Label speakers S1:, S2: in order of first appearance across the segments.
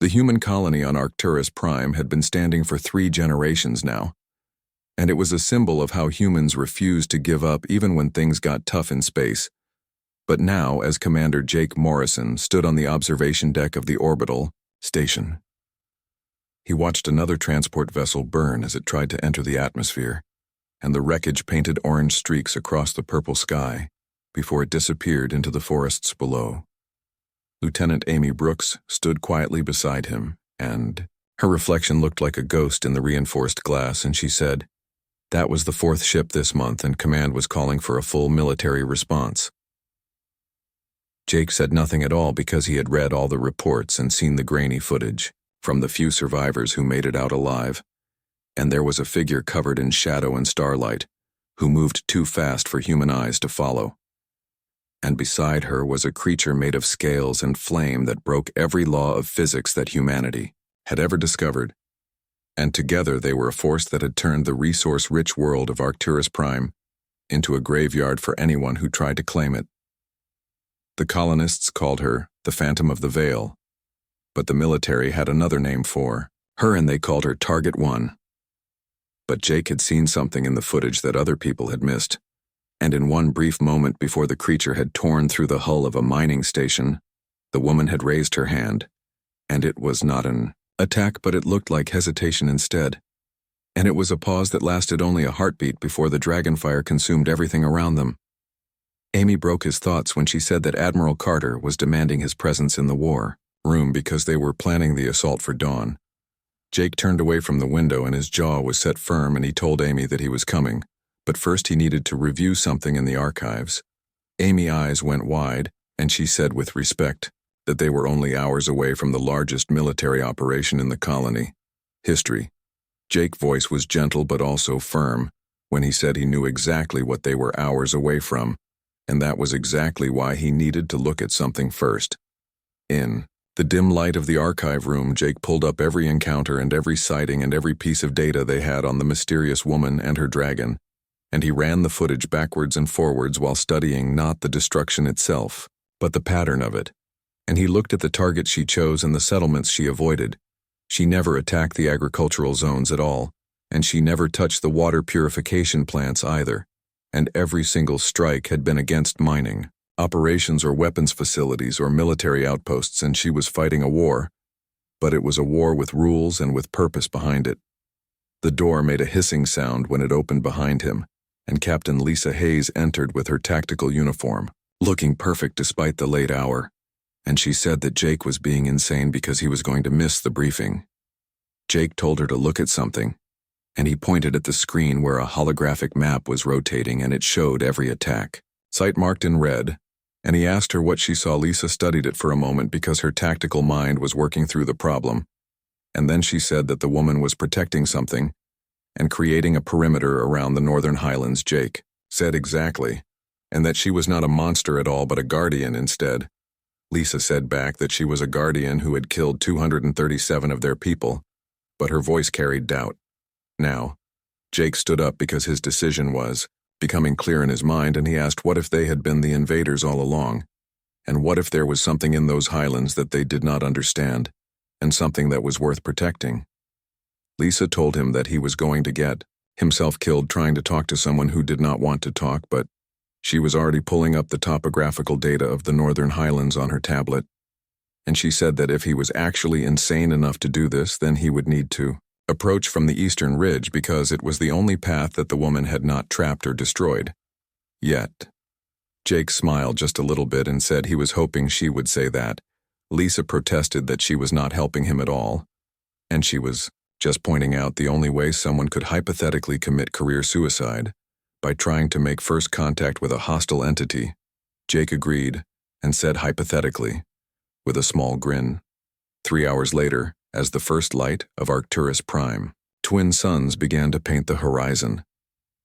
S1: The human colony on Arcturus Prime had been standing for 3 generations now, and it was a symbol of how humans refused to give up even when things got tough in space. But now, as Commander Jake Morrison stood on the observation deck of the orbital station, he watched another transport vessel burn as it tried to enter the atmosphere, and the wreckage painted orange streaks across the purple sky before it disappeared into the forests below. Lieutenant Amy Brooks stood quietly beside him, and her reflection looked like a ghost in the reinforced glass, and she said, "That was the 4th ship this month, and Command was calling for a full military response." Jake said nothing at all because he had read all the reports and seen the grainy footage from the few survivors who made it out alive, and there was a figure covered in shadow and starlight who moved too fast for human eyes to follow. And beside her was a creature made of scales and flame that broke every law of physics that humanity had ever discovered, and together they were a force that had turned the resource-rich world of Arcturus Prime into a graveyard for anyone who tried to claim it. The colonists called her the Phantom of the Veil, but the military had another name for her, and they called her Target 1. But Jake had seen something in the footage that other people had missed, and in one brief moment before the creature had torn through the hull of a mining station, the woman had raised her hand, and it was not an attack, but it looked like hesitation instead. And it was a pause that lasted only a heartbeat before the dragonfire consumed everything around them. Amy broke his thoughts when she said that Admiral Carter was demanding his presence in the war room because they were planning the assault for dawn. Jake turned away from the window and his jaw was set firm, and he told Amy that he was coming, but first he needed to review something in the archives. Amy's eyes went wide, and she said with respect that they were only hours away from the largest military operation in the colony. History. Jake's voice was gentle but also firm when he said he knew exactly what they were hours away from, and that was exactly why he needed to look at something first. In the dim light of the archive room, Jake pulled up every encounter and every sighting and every piece of data they had on the mysterious woman and her dragon, and he ran the footage backwards and forwards while studying not the destruction itself, but the pattern of it. And he looked at the targets she chose and the settlements she avoided. She never attacked the agricultural zones at all, and she never touched the water purification plants either, and every single strike had been against mining, operations or weapons facilities or military outposts, and she was fighting a war, but it was a war with rules and with purpose behind it. The door made a hissing sound when it opened behind him, and Captain Lisa Hayes entered with her tactical uniform, looking perfect despite the late hour, and she said that Jake was being insane because he was going to miss the briefing. Jake told her to look at something, and he pointed at the screen where a holographic map was rotating and it showed every attack, site marked in red, and he asked her what she saw. Lisa studied it for a moment because her tactical mind was working through the problem, and then she said that the woman was protecting something and creating a perimeter around the Northern Highlands. Jake said exactly, and that she was not a monster at all but a guardian instead. Lisa said back that she was a guardian who had killed 237 of their people, but her voice carried doubt. Now, Jake stood up because his decision was becoming clear in his mind, and he asked what if they had been the invaders all along, and what if there was something in those highlands that they did not understand, and something that was worth protecting. Lisa told him that he was going to get himself killed trying to talk to someone who did not want to talk, but she was already pulling up the topographical data of the Northern Highlands on her tablet, and she said that if he was actually insane enough to do this, then he would need to approach from the eastern ridge because it was the only path that the woman had not trapped or destroyed. Yet, Jake smiled just a little bit and said he was hoping she would say that. Lisa protested that she was not helping him at all, and she was just pointing out the only way someone could hypothetically commit career suicide, by trying to make first contact with a hostile entity. Jake agreed and said hypothetically, with a small grin. 3 hours later, as the first light of Arcturus Prime, twin suns began to paint the horizon.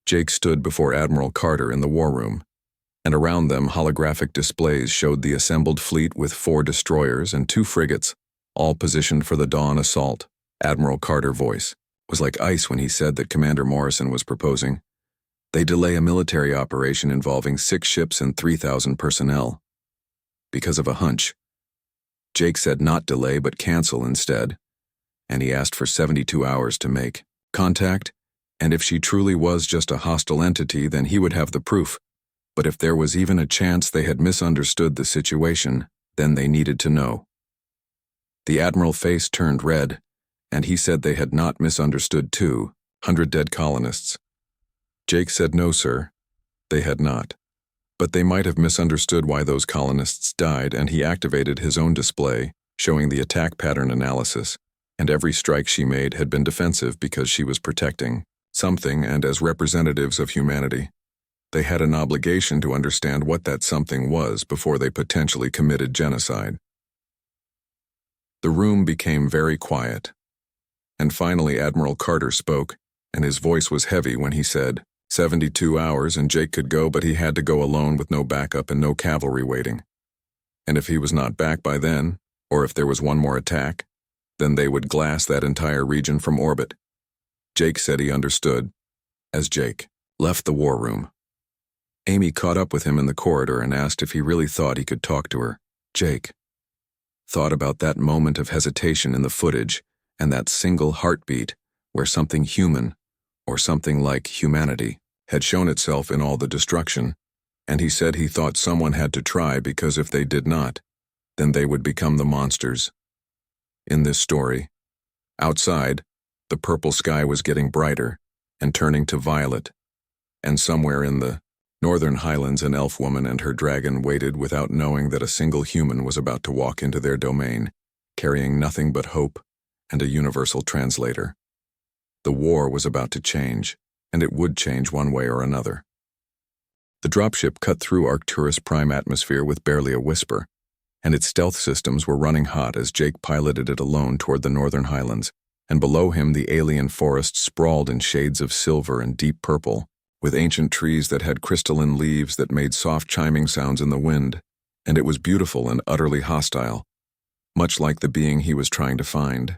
S1: Jake stood before Admiral Carter in the war room, and around them holographic displays showed the assembled fleet with 4 destroyers and 2 frigates, all positioned for the dawn assault. Admiral Carter's voice was like ice when he said that Commander Morrison was proposing they delay a military operation involving 6 ships and 3,000 personnel because of a hunch. Jake said not delay but cancel instead, and he asked for 72 hours to make contact, and if she truly was just a hostile entity, then he would have the proof. But if there was even a chance they had misunderstood the situation, then they needed to know. The Admiral's face turned red, and he said they had not misunderstood 200 dead colonists. Jake said no, sir, they had not. But they might have misunderstood why those colonists died, and he activated his own display, showing the attack pattern analysis, and every strike she made had been defensive because she was protecting something, and as representatives of humanity, they had an obligation to understand what that something was before they potentially committed genocide. The room became very quiet, and finally Admiral Carter spoke, and his voice was heavy when he said, 72 hours and Jake could go, but he had to go alone with no backup and no cavalry waiting. And if he was not back by then, or if there was one more attack, then they would glass that entire region from orbit. Jake said he understood, as Jake left the war room. Amy caught up with him in the corridor and asked if he really thought he could talk to her. Jake thought about that moment of hesitation in the footage and that single heartbeat where something human, or something like humanity, had shown itself in all the destruction, and he said he thought someone had to try because if they did not, then they would become the monsters. In this story, outside, the purple sky was getting brighter and turning to violet, and somewhere in the northern highlands an elf woman and her dragon waited without knowing that a single human was about to walk into their domain, carrying nothing but hope and a universal translator. The war was about to change, and it would change one way or another. The dropship cut through Arcturus Prime atmosphere with barely a whisper, and its stealth systems were running hot as Jake piloted it alone toward the northern highlands, and below him the alien forest sprawled in shades of silver and deep purple, with ancient trees that had crystalline leaves that made soft chiming sounds in the wind, and it was beautiful and utterly hostile, much like the being he was trying to find.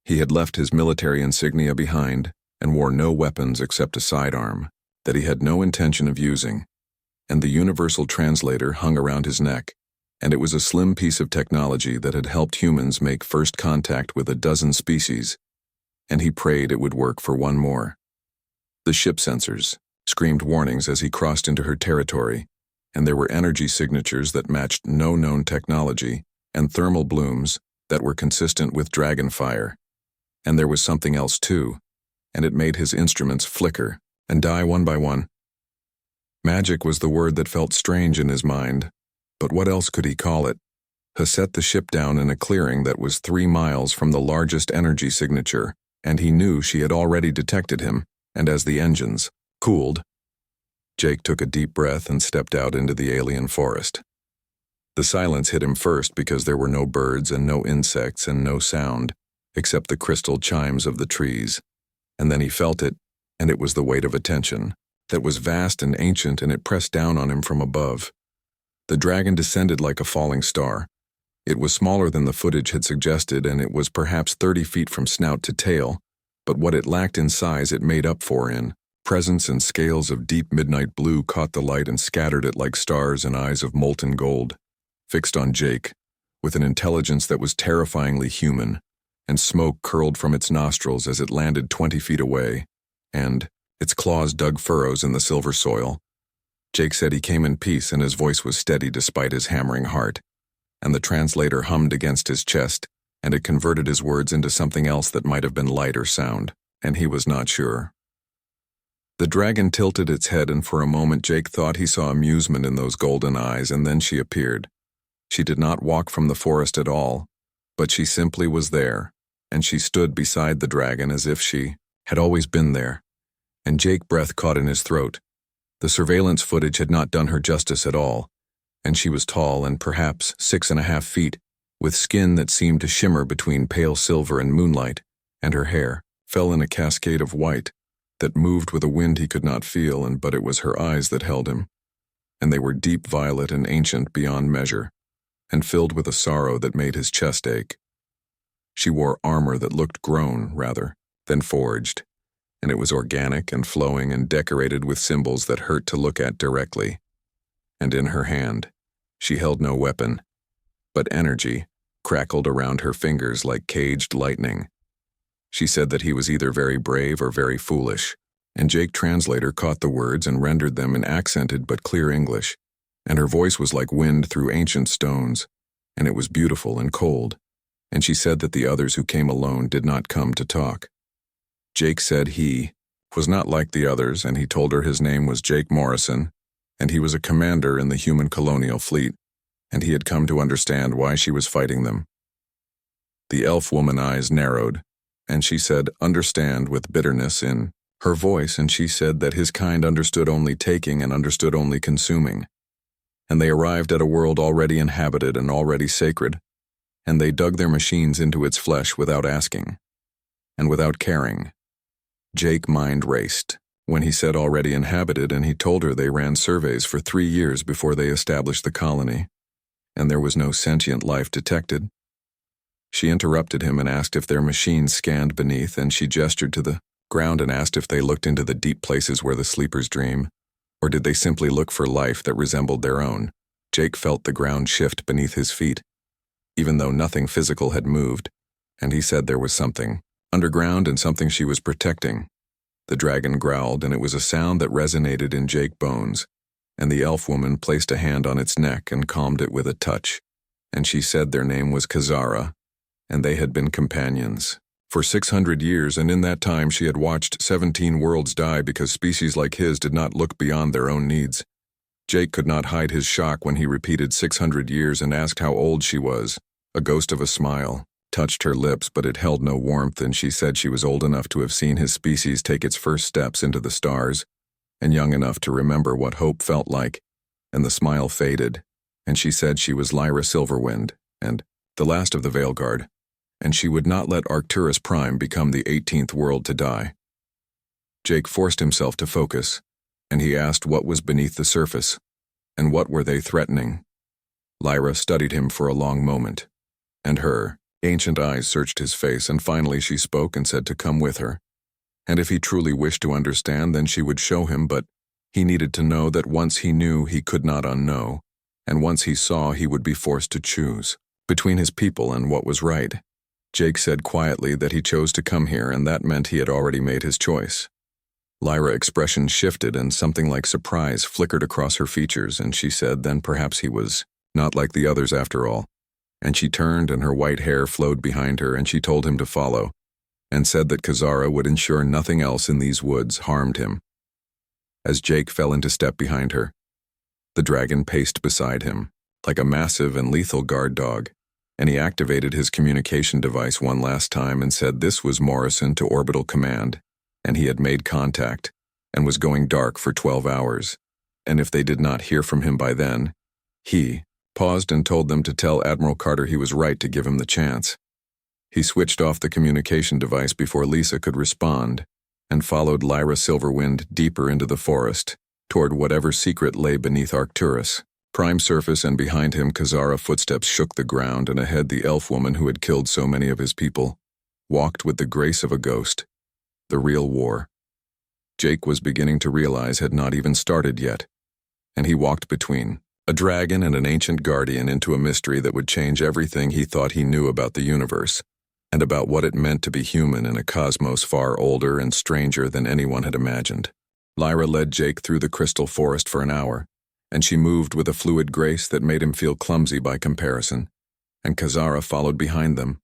S1: He had left his military insignia behind and wore no weapons except a sidearm that he had no intention of using, and the universal translator hung around his neck, and it was a slim piece of technology that had helped humans make first contact with a dozen species, and he prayed it would work for one more. The ship sensors screamed warnings as he crossed into her territory, and there were energy signatures that matched no known technology and thermal blooms that were consistent with dragon fire. And there was something else too, and it made his instruments flicker and die one by one. Magic was the word that felt strange in his mind, but what else could he call it? He set the ship down in a clearing that was 3 miles from the largest energy signature, and he knew she had already detected him, and as the engines cooled, Jake took a deep breath and stepped out into the alien forest. The silence hit him first because there were no birds and no insects and no sound, except the crystal chimes of the trees, and then he felt it, and it was the weight of attention that was vast and ancient, and it pressed down on him from above. The dragon descended like a falling star. It was smaller than the footage had suggested, and it was perhaps 30 feet from snout to tail, but what it lacked in size it made up for in presence, and scales of deep midnight blue caught the light and scattered it like stars, and eyes of molten gold fixed on Jake, with an intelligence that was terrifyingly human, and smoke curled from its nostrils as it landed 20 feet away, and its claws dug furrows in the silver soil. Jake said he came in peace, and his voice was steady despite his hammering heart, and the translator hummed against his chest, and it converted his words into something else that might have been light or sound, and he was not sure. The dragon tilted its head, and for a moment Jake thought he saw amusement in those golden eyes, and then she appeared. She did not walk from the forest at all, but she simply was there, and she stood beside the dragon as if she had always been there, and Jake's breath caught in his throat. The surveillance footage had not done her justice at all, and she was tall and perhaps 6.5 feet, with skin that seemed to shimmer between pale silver and moonlight, and her hair fell in a cascade of white that moved with a wind he could not feel, but it was her eyes that held him, and they were deep violet and ancient beyond measure, and filled with a sorrow that made his chest ache. She wore armor that looked grown, rather, than forged, and it was organic and flowing and decorated with symbols that hurt to look at directly. And in her hand, she held no weapon, but energy crackled around her fingers like caged lightning. She said that he was either very brave or very foolish, and Jake Translator caught the words and rendered them in accented but clear English, and her voice was like wind through ancient stones, and it was beautiful and cold, and she said that the others who came alone did not come to talk. Jake said he was not like the others, and he told her his name was Jake Morrison, and he was a commander in the human colonial fleet, and he had come to understand why she was fighting them. The elf woman eyes narrowed, and she said, "Understand," with bitterness in her voice, and she said that his kind understood only taking and understood only consuming. And they arrived at a world already inhabited and already sacred, and they dug their machines into its flesh without asking, and without caring. Jake's mind raced when he said already inhabited, and he told her they ran surveys for 3 years before they established the colony, and there was no sentient life detected. She interrupted him and asked if their machines scanned beneath, and she gestured to the ground and asked if they looked into the deep places where the sleepers dream, or did they simply look for life that resembled their own. Jake felt the ground shift beneath his feet, even though nothing physical had moved, and he said there was something underground and something she was protecting. The dragon growled, and it was a sound that resonated in Jake's bones, and the elf woman placed a hand on its neck and calmed it with a touch, and she said their name was Kazara, and they had been companions for 600 years, and in that time she had watched 17 worlds die because species like his did not look beyond their own needs. Jake could not hide his shock when he repeated 600 years and asked how old she was. A ghost of a smile touched her lips, but it held no warmth, and she said she was old enough to have seen his species take its first steps into the stars, and young enough to remember what hope felt like, and the smile faded, and she said she was Lyra Silverwind, and the last of the Veilguard, and she would not let Arcturus Prime become the 18th world to die. Jake forced himself to focus, and he asked what was beneath the surface, and what were they threatening. Lyra studied him for a long moment, and her ancient eyes searched his face, and finally she spoke and said to come with her, and if he truly wished to understand, then she would show him, but he needed to know that once he knew he could not unknow, and once he saw he would be forced to choose between his people and what was right. Jake said quietly that he chose to come here, and that meant he had already made his choice. Lyra's expression shifted, and something like surprise flickered across her features, and she said then perhaps he was not like the others after all. And she turned, and her white hair flowed behind her, and she told him to follow, and said that Kazara would ensure nothing else in these woods harmed him. As Jake fell into step behind her, the dragon paced beside him, like a massive and lethal guard dog, and he activated his communication device one last time and said this was Morrison to Orbital Command, and he had made contact, and was going dark for 12 hours, and if they did not hear from him by then, he paused and told them to tell Admiral Carter he was right to give him the chance. He switched off the communication device before Lisa could respond, and followed Lyra Silverwind deeper into the forest, toward whatever secret lay beneath Arcturus. Prime surface, and behind him Kazara footsteps shook the ground, and ahead the elf woman who had killed so many of his people walked with the grace of a ghost. The real war, Jake was beginning to realize, had not even started yet, and he walked between a dragon and an ancient guardian into a mystery that would change everything he thought he knew about the universe, and about what it meant to be human in a cosmos far older and stranger than anyone had imagined. Lyra led Jake through the crystal forest for an hour, and she moved with a fluid grace that made him feel clumsy by comparison, and Kazara followed behind them,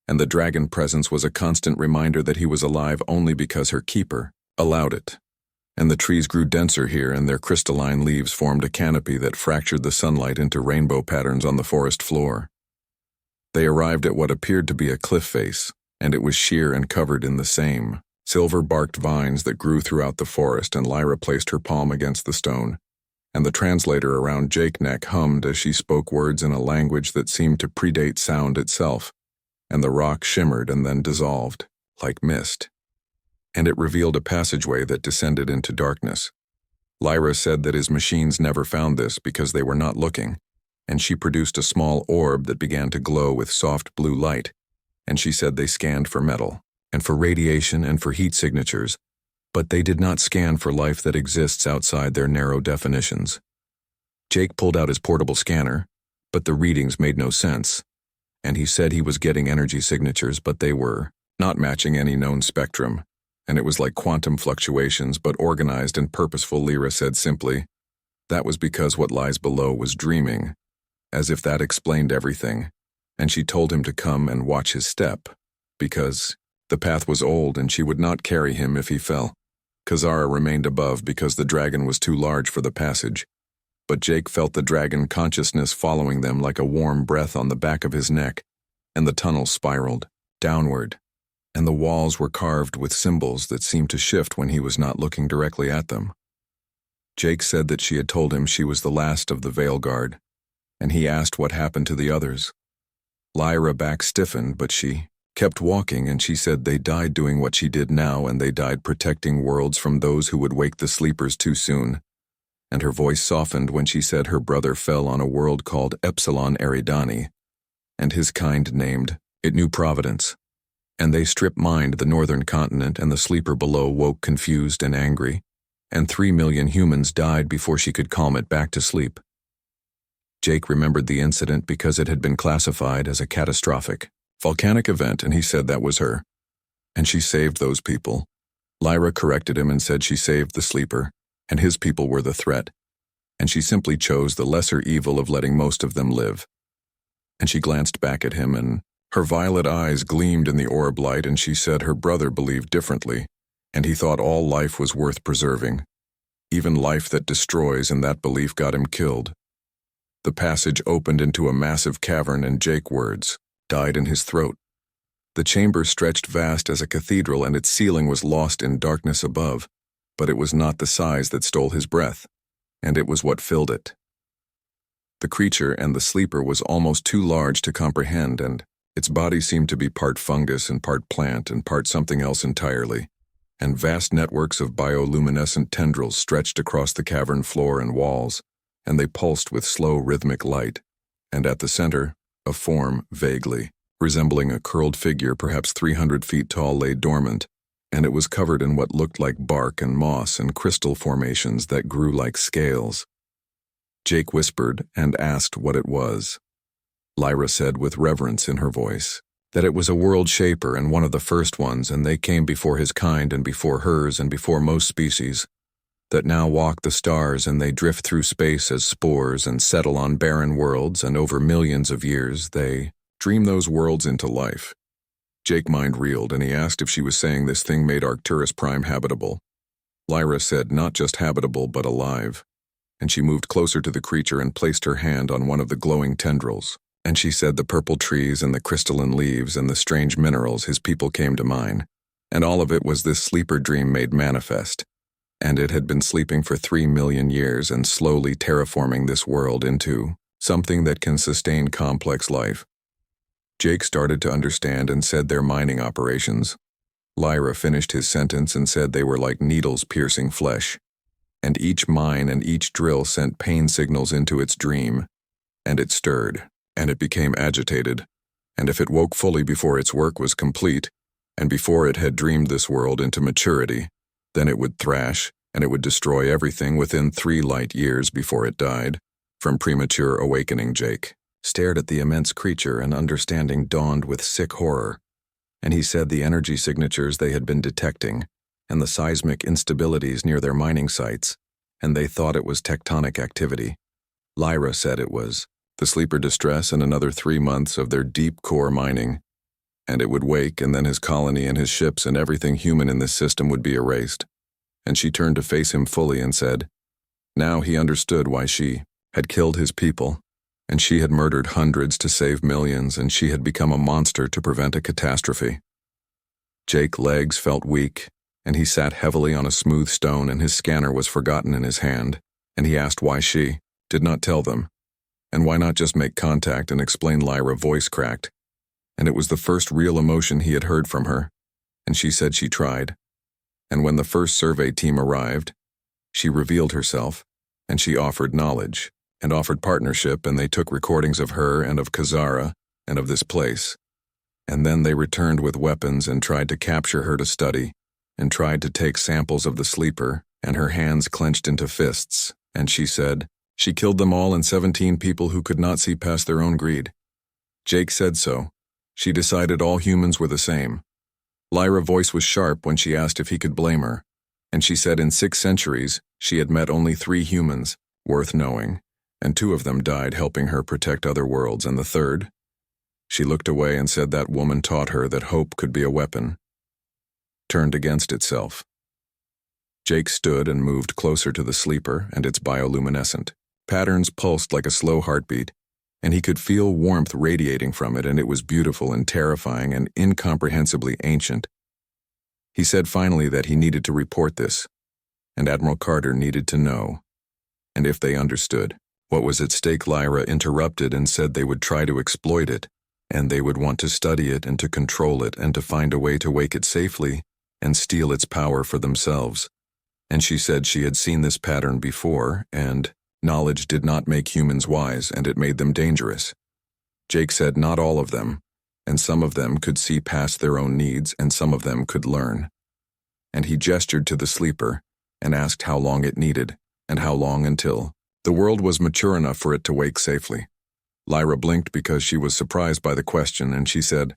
S1: and the dragon presence was a constant reminder that he was alive only because her keeper allowed it. And the trees grew denser here, and their crystalline leaves formed a canopy that fractured the sunlight into rainbow patterns on the forest floor. They arrived at what appeared to be a cliff face, and it was sheer and covered in the same silver-barked vines that grew throughout the forest, and Lyra placed her palm against the stone, and the translator around Jake's neck hummed as she spoke words in a language that seemed to predate sound itself, and the rock shimmered and then dissolved, like mist, and it revealed a passageway that descended into darkness. Lyra said that his machines never found this because they were not looking, and she produced a small orb that began to glow with soft blue light, and she said they scanned for metal, and for radiation and for heat signatures, but they did not scan for life that exists outside their narrow definitions. Jake pulled out his portable scanner, but the readings made no sense, and he said he was getting energy signatures, but they were not matching any known spectrum, and it was like quantum fluctuations, but organized and purposeful. Lyra said simply, "That was because what lies below was dreaming," as if that explained everything, and she told him to come and watch his step, because the path was old and she would not carry him if he fell. Kazara remained above because the dragon was too large for the passage, but Jake felt the dragon consciousness following them like a warm breath on the back of his neck, and the tunnel spiraled downward, and the walls were carved with symbols that seemed to shift when he was not looking directly at them. Jake said that she had told him she was the last of the Veil Guard, and he asked what happened to the others. Lyra back stiffened, but she kept walking, and she said they died doing what she did now, and they died protecting worlds from those who would wake the sleepers too soon. And her voice softened when she said her brother fell on a world called Epsilon Eridani, and his kind named it New Providence. And they strip-mined the northern continent, and the sleeper below woke confused and angry, and 3 million humans died before she could calm it back to sleep. Jake remembered the incident because it had been classified as a catastrophic volcanic event, and he said that was her. And she saved those people. Lyra corrected him and said she saved the sleeper, and his people were the threat, and she simply chose the lesser evil of letting most of them live. And she glanced back at him, and her violet eyes gleamed in the orb light, and she said her brother believed differently, and he thought all life was worth preserving, even life that destroys, and that belief got him killed. The passage opened into a massive cavern, and Jake's words died in his throat. The chamber stretched vast as a cathedral, and its ceiling was lost in darkness above, but it was not the size that stole his breath, and it was what filled it. The creature and the sleeper was almost too large to comprehend, and its body seemed to be part fungus and part plant and part something else entirely, and vast networks of bioluminescent tendrils stretched across the cavern floor and walls, and they pulsed with slow rhythmic light, and at the center, a form, vaguely resembling a curled figure perhaps 300 feet tall, lay dormant, and it was covered in what looked like bark and moss and crystal formations that grew like scales. Jake whispered and asked what it was. Lyra said with reverence in her voice that it was a world shaper and one of the first ones, and they came before his kind and before hers and before most species, that now walk the stars, and they drift through space as spores and settle on barren worlds, and over millions of years they dream those worlds into life. Jake's mind reeled, and he asked if she was saying this thing made Arcturus Prime habitable. Lyra said not just habitable but alive, and she moved closer to the creature and placed her hand on one of the glowing tendrils, and she said the purple trees and the crystalline leaves and the strange minerals his people came to mine, and all of it was this sleeper dream made manifest. And it had been sleeping for 3 million years and slowly terraforming this world into something that can sustain complex life. Jake started to understand and said their mining operations. Lyra finished his sentence and said they were like needles piercing flesh, and each mine and each drill sent pain signals into its dream, and it stirred, and it became agitated, and if it woke fully before its work was complete, and before it had dreamed this world into maturity, then it would thrash, and it would destroy everything within 3 light years before it died, from premature awakening. Jake stared at the immense creature, and understanding dawned with sick horror, and he said the energy signatures they had been detecting, and the seismic instabilities near their mining sites, and they thought it was tectonic activity. Lyra said it was the sleeper distress and another 3 months of their deep core mining, and it would wake, and then his colony and his ships and everything human in this system would be erased. And she turned to face him fully and said, now he understood why she had killed his people, and she had murdered hundreds to save millions, and she had become a monster to prevent a catastrophe. Jake's legs felt weak, and he sat heavily on a smooth stone, and his scanner was forgotten in his hand, and he asked why she did not tell them, and why not just make contact and explain. Lyra's voice cracked, and it was the first real emotion he had heard from her, and she said she tried. And when the first survey team arrived, she revealed herself, and she offered knowledge, and offered partnership, and they took recordings of her and of Kazara and of this place. And then they returned with weapons and tried to capture her to study, and tried to take samples of the sleeper, and her hands clenched into fists, and she said she killed them all and 17 people who could not see past their own greed. Jake said so. She decided all humans were the same. Lyra's voice was sharp when she asked if he could blame her, and she said in 6 centuries she had met only 3 humans worth knowing, and 2 of them died helping her protect other worlds, and the third? She looked away and said that woman taught her that hope could be a weapon, turned against itself. Jake stood and moved closer to the sleeper and its bioluminescent. Patterns pulsed like a slow heartbeat, and he could feel warmth radiating from it, and it was beautiful and terrifying and incomprehensibly ancient. He said finally that he needed to report this, and Admiral Carter needed to know. And if they understood what was at stake, Lyra interrupted and said they would try to exploit it, and they would want to study it and to control it and to find a way to wake it safely and steal its power for themselves. And she said she had seen this pattern before, and knowledge did not make humans wise, and it made them dangerous. Jake said not all of them, and some of them could see past their own needs, and some of them could learn. And he gestured to the sleeper and asked how long it needed, and how long until the world was mature enough for it to wake safely. Lyra blinked because she was surprised by the question, and she said,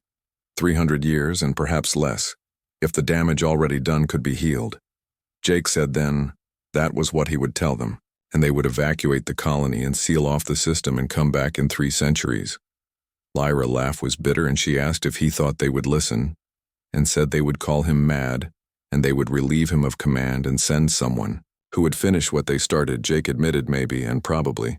S1: 300 years and perhaps less, if the damage already done could be healed. Jake said then that was what he would tell them, and they would evacuate the colony and seal off the system and come back in 3 centuries. Lyra's laugh was bitter, and she asked if he thought they would listen, and said they would call him mad, and they would relieve him of command and send someone who would finish what they started. Jake admitted maybe and probably.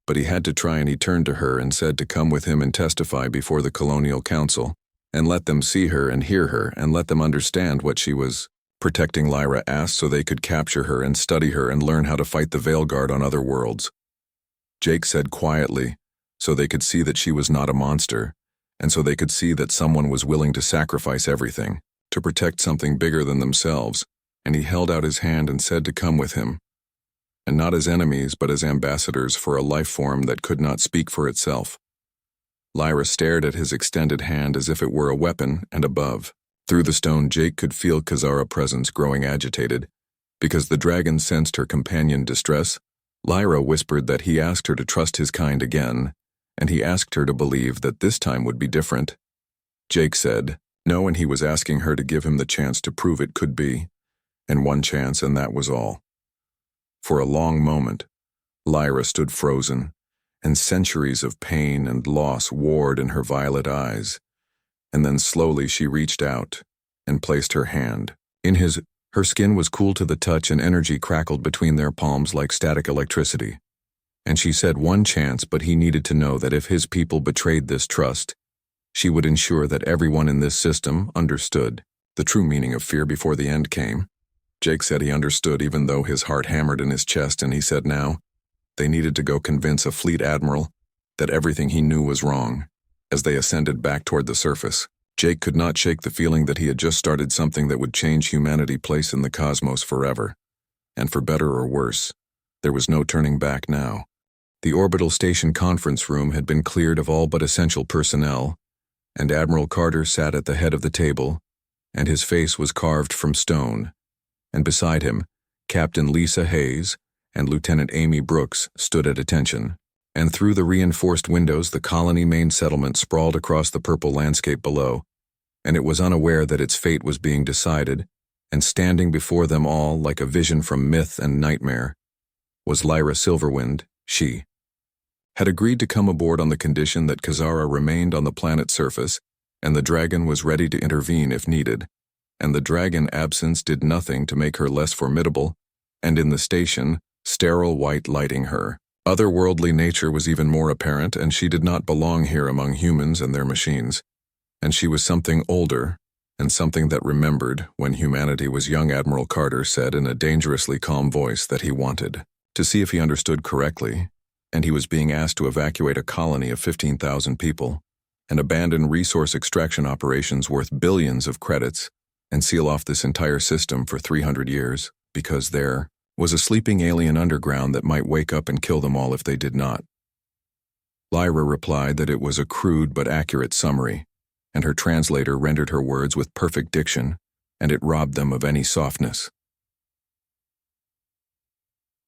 S1: But he had to try, and he turned to her and said to come with him and testify before the Colonial Council, and let them see her and hear her and let them understand what she was protecting. Lyra asked so they could capture her and study her and learn how to fight the Veilguard on other worlds. Jake said quietly, so they could see that she was not a monster, and so they could see that someone was willing to sacrifice everything to protect something bigger than themselves, and he held out his hand and said to come with him, and not as enemies but as ambassadors for a life form that could not speak for itself. Lyra stared at his extended hand as if it were a weapon, and above, through the stone, Jake could feel Kazara's presence growing agitated. Because the dragon sensed her companion distress, Lyra whispered that he asked her to trust his kind again, and he asked her to believe that this time would be different. Jake said no, and he was asking her to give him the chance to prove it could be, and one chance, and that was all. For a long moment, Lyra stood frozen, and centuries of pain and loss warred in her violet eyes, and then slowly she reached out and placed her hand in his. Her skin was cool to the touch, and energy crackled between their palms like static electricity. And she said one chance, but he needed to know that if his people betrayed this trust, she would ensure that everyone in this system understood the true meaning of fear before the end came. Jake said he understood even though his heart hammered in his chest, and he said now they needed to go convince a fleet admiral that everything he knew was wrong. As they ascended back toward the surface, Jake could not shake the feeling that he had just started something that would change humanity's place in the cosmos forever. And for better or worse, there was no turning back now. The orbital station conference room had been cleared of all but essential personnel, and Admiral Carter sat at the head of the table, and his face was carved from stone, and beside him, Captain Lisa Hayes and Lieutenant Amy Brooks stood at attention. And through the reinforced windows, the colony main settlement sprawled across the purple landscape below, and it was unaware that its fate was being decided, and standing before them all like a vision from myth and nightmare was Lyra Silverwind. She had agreed to come aboard on the condition that Kazara remained on the planet's surface, and the dragon was ready to intervene if needed, and the dragon absence did nothing to make her less formidable, and in the station, sterile white lighting her otherworldly nature was even more apparent, and she did not belong here among humans and their machines. And she was something older, and something that remembered when humanity was young. Admiral Carter said in a dangerously calm voice that he wanted to see if he understood correctly, and he was being asked to evacuate a colony of 15,000 people, and abandon resource extraction operations worth billions of credits, and seal off this entire system for 300 years, because there was a sleeping alien underground that might wake up and kill them all if they did not. Lyra replied that it was a crude but accurate summary, and her translator rendered her words with perfect diction, and it robbed them of any softness.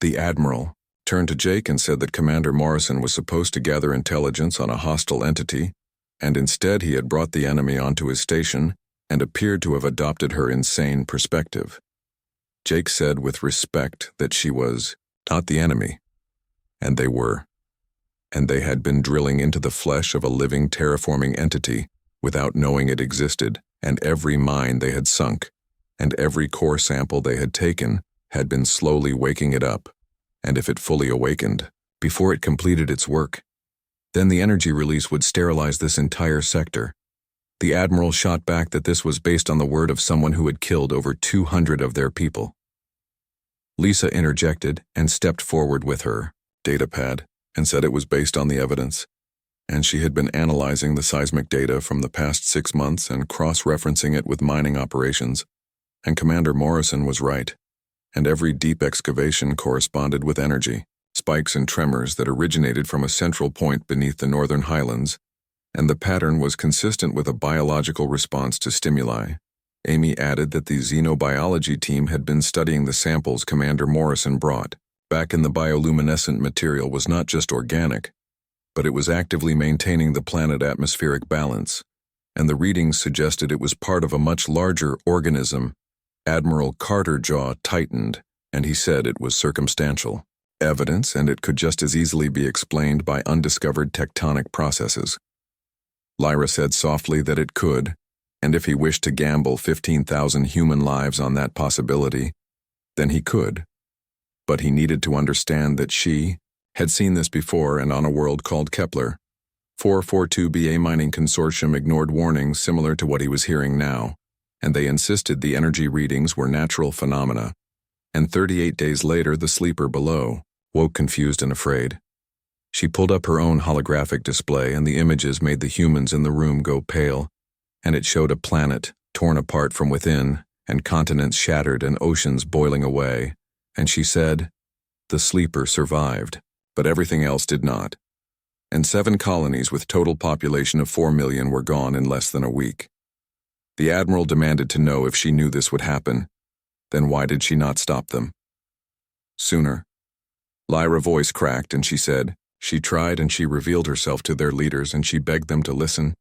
S1: The Admiral turned to Jake and said that Commander Morrison was supposed to gather intelligence on a hostile entity and instead he had brought the enemy onto his station and appeared to have adopted her insane perspective. Jake said with respect that she was not the enemy, and they were. And they had been drilling into the flesh of a living terraforming entity without knowing it existed, and every mine they had sunk, and every core sample they had taken had been slowly waking it up, and if it fully awakened, before it completed its work, then the energy release would sterilize this entire sector. The Admiral shot back that this was based on the word of someone who had killed over 200 of their people. Lisa interjected and stepped forward with her datapad and said it was based on the evidence, and she had been analyzing the seismic data from the past 6 months and cross-referencing it with mining operations, and Commander Morrison was right, and every deep excavation corresponded with energy, spikes and tremors that originated from a central point beneath the northern highlands, and the pattern was consistent with a biological response to stimuli. Amy added that the xenobiology team had been studying the samples Commander Morrison brought. Back in the bioluminescent material was not just organic, but it was actively maintaining the planet atmospheric balance, and the readings suggested it was part of a much larger organism. Admiral Carter's jaw tightened, and he said it was circumstantial evidence, and it could just as easily be explained by undiscovered tectonic processes. Lyra said softly that it could, and if he wished to gamble 15,000 human lives on that possibility, then he could. But he needed to understand that she had seen this before, and on a world called Kepler. 442BA Mining Consortium ignored warnings similar to what he was hearing now, and they insisted the energy readings were natural phenomena. And 38 days later, the sleeper below woke confused and afraid. She pulled up her own holographic display, and the images made the humans in the room go pale, and it showed a planet torn apart from within, and continents shattered and oceans boiling away, and she said, the sleeper survived, but everything else did not. And 7 colonies with total population of 4 million were gone in less than a week. The Admiral demanded to know if she knew this would happen, then why did she not stop them sooner? Lyra's voice cracked, and she said, she tried, and she revealed herself to their leaders, and she begged them to listen,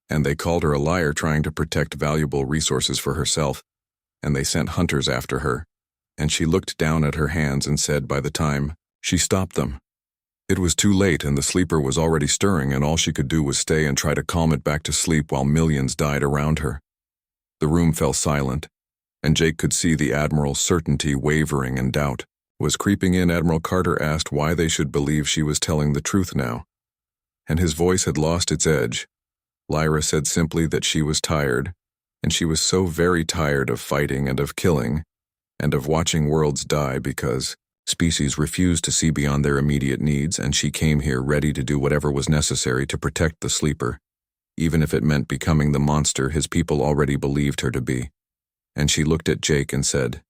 S1: and they called her a liar trying to protect valuable resources for herself, and they sent hunters after her, and she looked down at her hands and said by the time she stopped them, it was too late, and the sleeper was already stirring, and all she could do was stay and try to calm it back to sleep while millions died around her. The room fell silent, and Jake could see the Admiral's certainty wavering, and doubt was creeping in. Admiral Carter asked why they should believe she was telling the truth now, and his voice had lost its edge. Lyra said simply that she was tired, and she was so very tired of fighting and of killing, and of watching worlds die because species refused to see beyond their immediate needs, and she came here ready to do whatever was necessary to protect the sleeper, even if it meant becoming the monster his people already believed her to be. And she looked at Jake and said,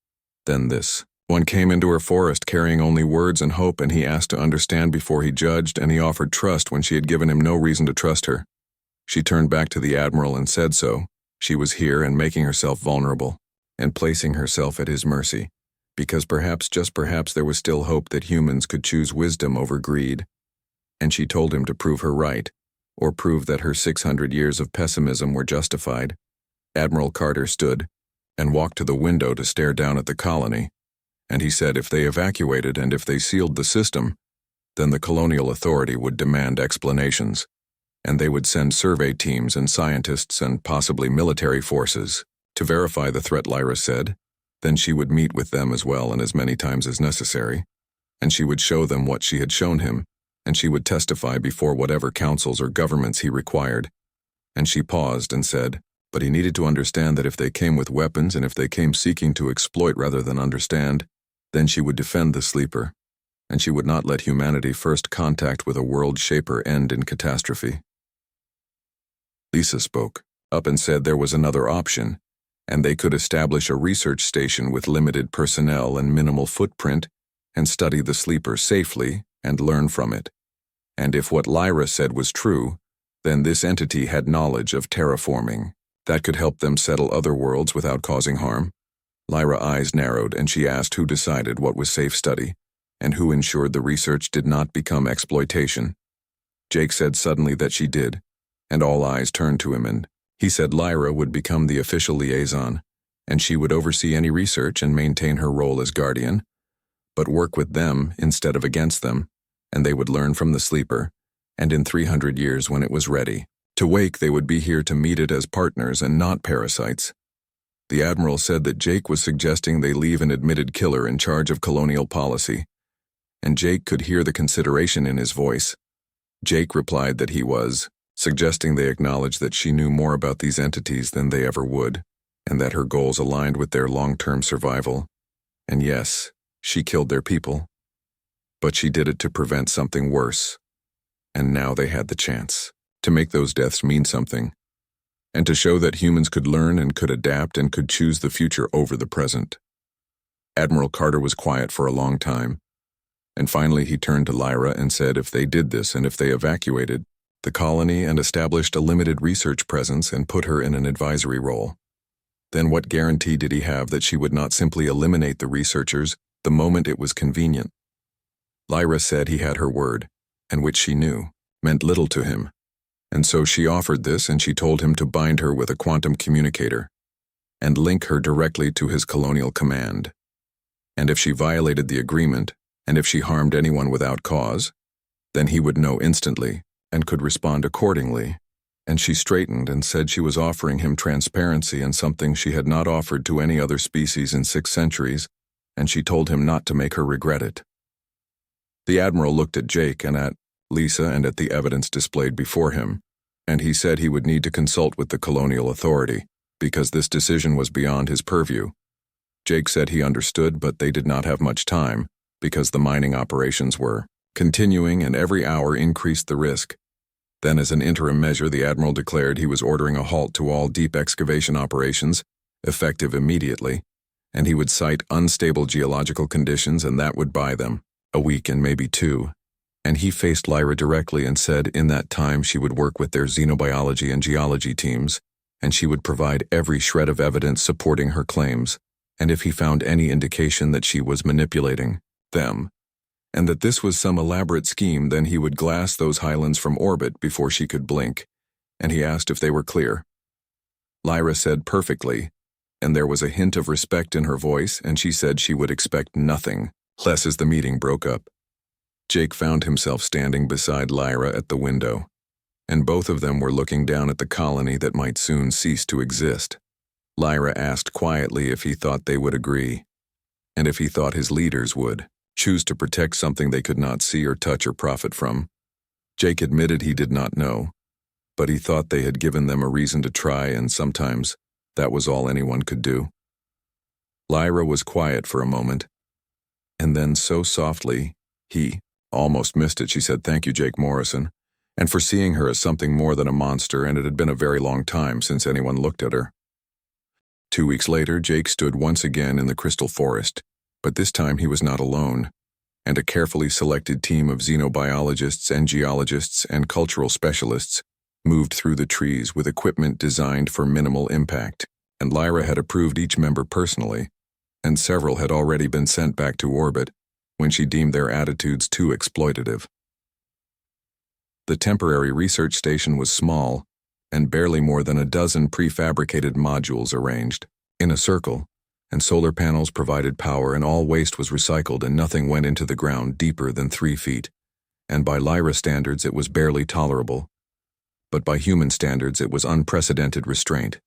S1: then this one came into her forest carrying only words and hope, and he asked to understand before he judged, and he offered trust when she had given him no reason to trust her. She turned back to the Admiral and said so. She was here and making herself vulnerable, and placing herself at his mercy, because perhaps, just perhaps, there was still hope that humans could choose wisdom over greed. And she told him to prove her right, or prove that her 600 years of pessimism were justified. Admiral Carter stood and walked to the window to stare down at the colony, and he said if they evacuated and if they sealed the system, then the colonial authority would demand explanations, and they would send survey teams and scientists and possibly military forces to verify the threat. Lyra said. Then she would meet with them as well, and as many times as necessary, and she would show them what she had shown him, and she would testify before whatever councils or governments he required. And she paused and said, but he needed to understand that if they came with weapons and if they came seeking to exploit rather than understand, then she would defend the sleeper, and she would not let humanity first contact with a world shaper end in catastrophe. Lisa spoke up and said there was another option, and they could establish a research station with limited personnel and minimal footprint and study the sleeper safely and learn from it. And if what Lyra said was true, then this entity had knowledge of terraforming that could help them settle other worlds without causing harm. Lyra's eyes narrowed, and she asked who decided what was safe study, and who ensured the research did not become exploitation. Jake said suddenly that she did, and all eyes turned to him, and he said Lyra would become the official liaison, and she would oversee any research and maintain her role as guardian, but work with them instead of against them, and they would learn from the sleeper, and in 300 years when it was ready to wake, they would be here to meet it as partners and not parasites. The Admiral said that Jake was suggesting they leave an admitted killer in charge of colonial policy, and Jake could hear the consideration in his voice. Jake replied that he was, suggesting they acknowledge that she knew more about these entities than they ever would, and that her goals aligned with their long-term survival. And yes, she killed their people, but she did it to prevent something worse, and now they had the chance to make those deaths mean something, and to show that humans could learn and could adapt and could choose the future over the present. Admiral Carter was quiet for a long time, and finally he turned to Lyra and said if they did this and if they evacuated the colony and established a limited research presence and put her in an advisory role, then what guarantee did he have that she would not simply eliminate the researchers the moment it was convenient? Lyra said he had her word, and which she knew meant little to him. And so she offered this, and she told him to bind her with a quantum communicator and link her directly to his colonial command. And if she violated the agreement, and if she harmed anyone without cause, then he would know instantly and could respond accordingly. And she straightened and said she was offering him transparency and something she had not offered to any other species in 6 centuries, and she told him not to make her regret it. The Admiral looked at Jake and at Lisa and at the evidence displayed before him, and he said he would need to consult with the colonial authority, because this decision was beyond his purview. Jake said he understood, but they did not have much time, because the mining operations were continuing and every hour increased the risk. Then as an interim measure, the Admiral declared he was ordering a halt to all deep excavation operations, effective immediately, and he would cite unstable geological conditions, and that would buy them a week and maybe 2. And he faced Lyra directly and said in that time she would work with their xenobiology and geology teams, and she would provide every shred of evidence supporting her claims, and if he found any indication that she was manipulating them, and that this was some elaborate scheme, then he would glass those highlands from orbit before she could blink, and he asked if they were clear. Lyra said perfectly, and there was a hint of respect in her voice, and she said she would expect nothing less as the meeting broke up. Jake found himself standing beside Lyra at the window, and both of them were looking down at the colony that might soon cease to exist. Lyra asked quietly if he thought they would agree, and if he thought his leaders would choose to protect something they could not see or touch or profit from. Jake admitted he did not know, but he thought they had given them a reason to try, and sometimes that was all anyone could do. Lyra was quiet for a moment, and then so softly, he almost missed it, she said, "Thank you, Jake Morrison," and for seeing her as something more than a monster, and it had been a very long time since anyone looked at her. 2 weeks later, Jake stood once again in the Crystal Forest, but this time he was not alone, and a carefully selected team of xenobiologists and geologists and cultural specialists moved through the trees with equipment designed for minimal impact, and Lyra had approved each member personally, and several had already been sent back to orbit when she deemed their attitudes too exploitative. The temporary research station was small, and barely more than a dozen prefabricated modules arranged in a circle, and solar panels provided power, and all waste was recycled, and nothing went into the ground deeper than 3 feet, and by Lyra standards it was barely tolerable, but by human standards it was unprecedented restraint.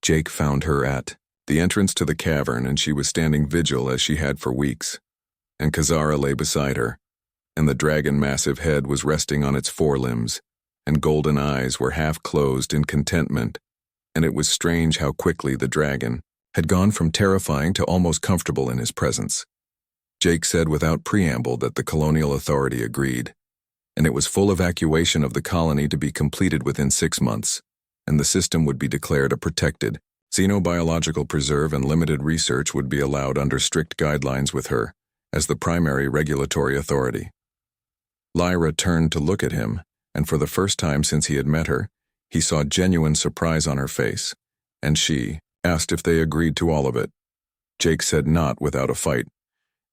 S1: Jake found her at the entrance to the cavern, and she was standing vigil as she had for weeks, and Kazara lay beside her, and the dragon massive head was resting on its forelimbs, and golden eyes were half closed in contentment, and it was strange how quickly the dragon had gone from terrifying to almost comfortable in his presence. Jake said without preamble that the colonial authority agreed, and it was full evacuation of the colony to be completed within 6 months, and the system would be declared a protected xenobiological preserve, and limited research would be allowed under strict guidelines with her as the primary regulatory authority. Lyra turned to look at him, and for the first time since he had met her, he saw genuine surprise on her face, and she asked if they agreed to all of it. Jake said not without a fight,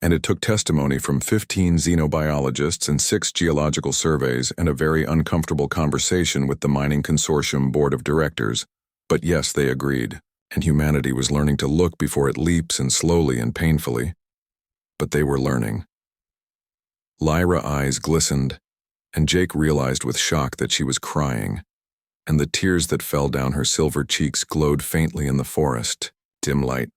S1: And it took testimony from 15 xenobiologists and 6 geological surveys and a very uncomfortable conversation with the Mining Consortium Board of Directors. But yes, they agreed, and humanity was learning to look before it leaps, and slowly and painfully. But they were learning. Lyra's eyes glistened, and Jake realized with shock that she was crying, and the tears that fell down her silver cheeks glowed faintly in the forest, dim light.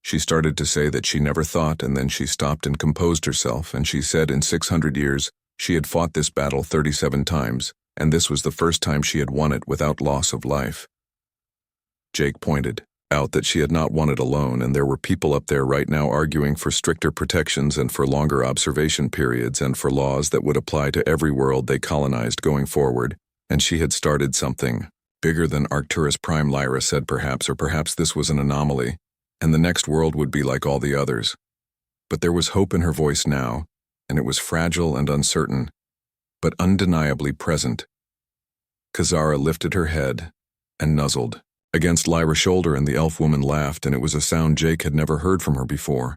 S1: She started to say that she never thought, and then she stopped and composed herself, and she said in 600 years she had fought this battle 37 times, and this was the first time she had won it without loss of life. Jake pointed out that she had not won it alone, and there were people up there right now arguing for stricter protections and for longer observation periods and for laws that would apply to every world they colonized going forward, and she had started something bigger than Arcturus Prime. Lyra said perhaps, or perhaps this was an anomaly, and the next world would be like all the others. But there was hope in her voice now, and it was fragile and uncertain, but undeniably present. Kazara lifted her head and nuzzled against Lyra's shoulder, and the elf woman laughed, and it was a sound Jake had never heard from her before.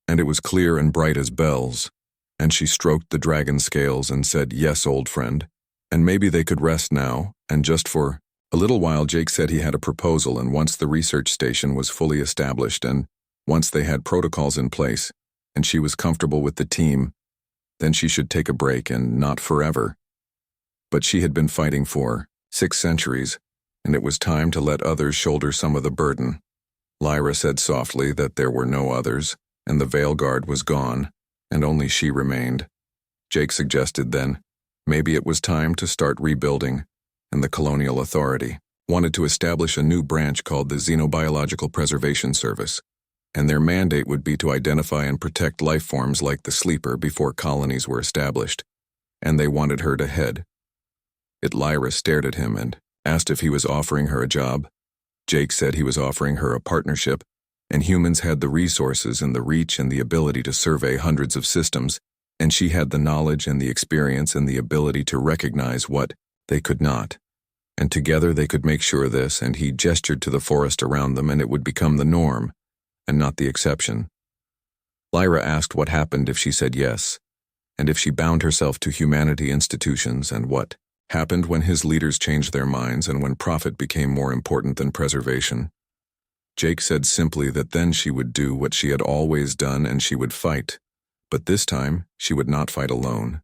S1: And it was clear and bright as bells, and she stroked the dragon scales and said, "Yes, old friend, and maybe they could rest now, and just for a little while." Jake said he had a proposal, and once the research station was fully established, and once they had protocols in place, and she was comfortable with the team, then she should take a break, and not forever. But she had been fighting for 6 centuries, and it was time to let others shoulder some of the burden. Lyra said softly that there were no others, and the Veil Guard was gone, and only she remained. Jake suggested then, maybe it was time to start rebuilding, and the Colonial Authority wanted to establish a new branch called the Xenobiological Preservation Service, and their mandate would be to identify and protect life forms like the Sleeper before colonies were established, and they wanted her to head it. Lyra stared at him and asked if he was offering her a job. Jake said he was offering her a partnership, and humans had the resources and the reach and the ability to survey hundreds of systems, and she had the knowledge and the experience and the ability to recognize what they could not. And together they could make sure this, and he gestured to the forest around them, and it would become the norm, and not the exception. Lyra asked what happened if she said yes, and if she bound herself to humanity institutions, and what happened when his leaders changed their minds and when profit became more important than preservation. Jake said simply that then she would do what she had always done, and she would fight, but this time she would not fight alone.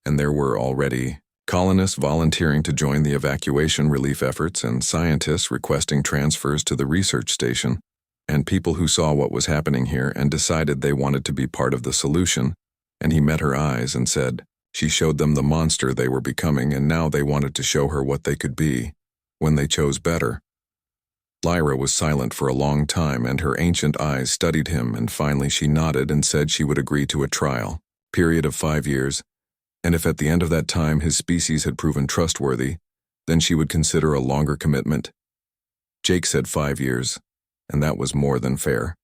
S1: And there were already colonists volunteering to join the evacuation relief efforts, and scientists requesting transfers to the research station, and people who saw what was happening here and decided they wanted to be part of the solution. And he met her eyes and said, she showed them the monster they were becoming, and now they wanted to show her what they could be, when they chose better. Lyra was silent for a long time, and her ancient eyes studied him, and finally she nodded and said she would agree to a trial period of 5 years, and if at the end of that time his species had proven trustworthy, then she would consider a longer commitment. Jake said 5 years, and that was more than fair.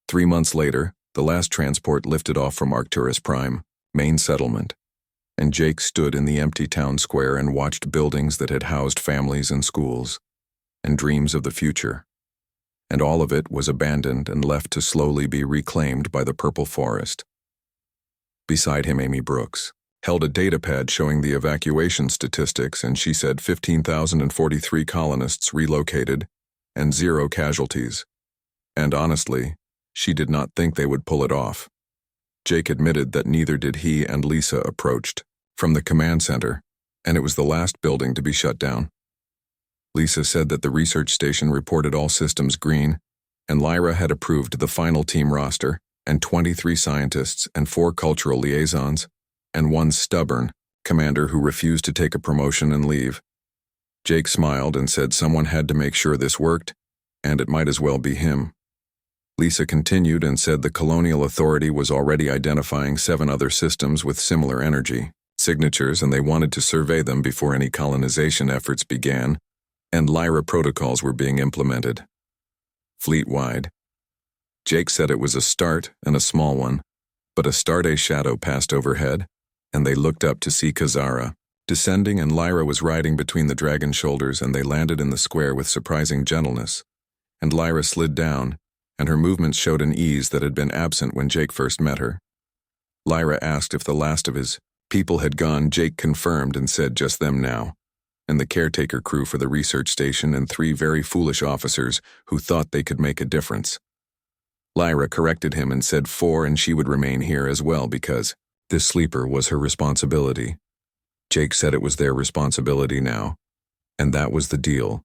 S1: 3 months later, the last transport lifted off from Arcturus Prime, main settlement, and Jake stood in the empty town square and watched buildings that had housed families and schools, and dreams of the future. And all of it was abandoned and left to slowly be reclaimed by the purple forest. Beside him, Amy Brooks held a datapad showing the evacuation statistics, and she said 15,043 colonists relocated and 0 casualties. And honestly, she did not think they would pull it off. Jake admitted that neither did he, and Lisa approached from the command center, and it was the last building to be shut down. Lisa said that the research station reported all systems green, and Lyra had approved the final team roster, and 23 scientists and 4 cultural liaisons, and 1 stubborn commander who refused to take a promotion and leave. Jake smiled and said someone had to make sure this worked, and it might as well be him. Lisa continued and said the Colonial Authority was already identifying 7 other systems with similar energy signatures, and they wanted to survey them before any colonization efforts began, and Lyra protocols were being implemented fleet-wide. Jake said it was a start, and a small one, but a start. A shadow passed overhead, and they looked up to see Kazara descending, and Lyra was riding between the dragon's shoulders, and they landed in the square with surprising gentleness, and Lyra slid down, and her movements showed an ease that had been absent when Jake first met her. Lyra asked if the last of his people had gone. Jake confirmed and said just them now, and the caretaker crew for the research station and 3 very foolish officers who thought they could make a difference. Lyra corrected him and said 4 and she would remain here as well because this sleeper was her responsibility. Jake said it was their responsibility now, and that was the deal.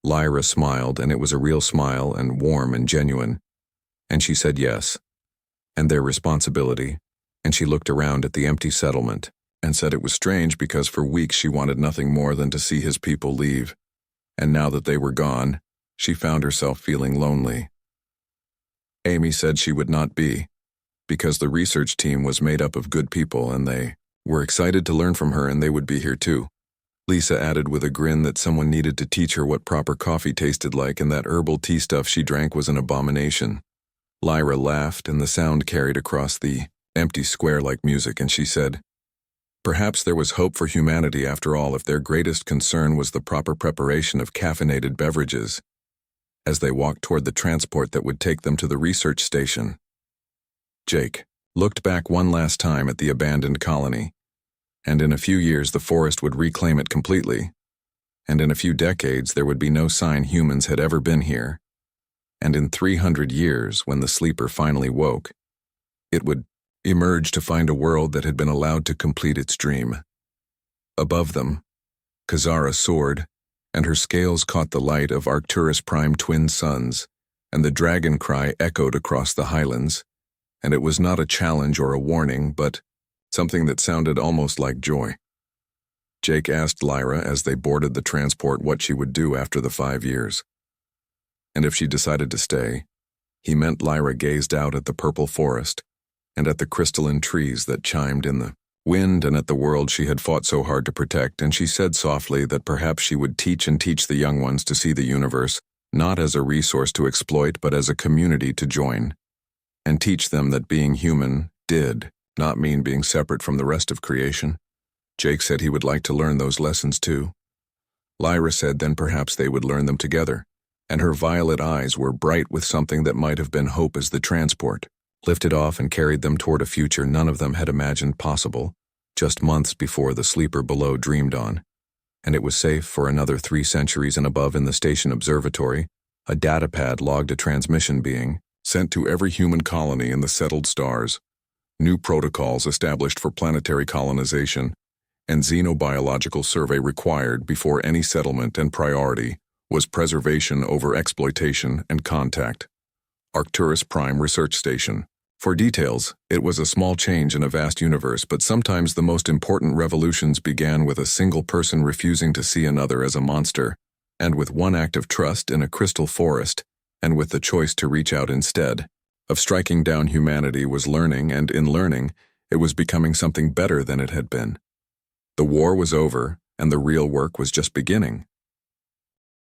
S1: Lyra smiled, and it was a real smile and warm and genuine, and she said yes, and their responsibility, and she looked around at the empty settlement and said it was strange because for weeks she wanted nothing more than to see his people leave, and now that they were gone, she found herself feeling lonely. Amy said she would not be, because the research team was made up of good people and they were excited to learn from her and they would be here too. Lisa added with a grin that someone needed to teach her what proper coffee tasted like and that herbal tea stuff she drank was an abomination. Lyra laughed and the sound carried across the empty square like music and she said, perhaps there was hope for humanity after all if their greatest concern was the proper preparation of caffeinated beverages, as they walked toward the transport that would take them to the research station. Jake looked back one last time at the abandoned colony, and in a few years the forest would reclaim it completely, and in a few decades there would be no sign humans had ever been here, and in 300 years, when the sleeper finally woke, it would emerge to find a world that had been allowed to complete its dream. Above them, Kazara soared, and her scales caught the light of Arcturus Prime twin suns, and the dragon cry echoed across the highlands, and it was not a challenge or a warning, but something that sounded almost like joy. Jake asked Lyra as they boarded the transport what she would do after the 5 years. And if she decided to stay, he meant Lyra gazed out at the purple forest, and at the crystalline trees that chimed in the wind and at the world she had fought so hard to protect, and she said softly that perhaps she would teach the young ones to see the universe, not as a resource to exploit but as a community to join, and teach them that being human did not mean being separate from the rest of creation. Jake said he would like to learn those lessons too. Lyra said then perhaps they would learn them together, and her violet eyes were bright with something that might have been hope as the transport lifted off and carried them toward a future none of them had imagined possible, just months before the sleeper below dreamed on. And it was safe for another 3 centuries, and above in the station observatory, a datapad logged a transmission being sent to every human colony in the settled stars, new protocols established for planetary colonization, and xenobiological survey required before any settlement, and priority was preservation over exploitation and contact. Arcturus Prime Research Station. For details, it was a small change in a vast universe, but sometimes the most important revolutions began with a single person refusing to see another as a monster, and with one act of trust in a crystal forest, and with the choice to reach out instead of striking down humanity was learning, and in learning, it was becoming something better than it had been. The war was over, and the real work was just beginning.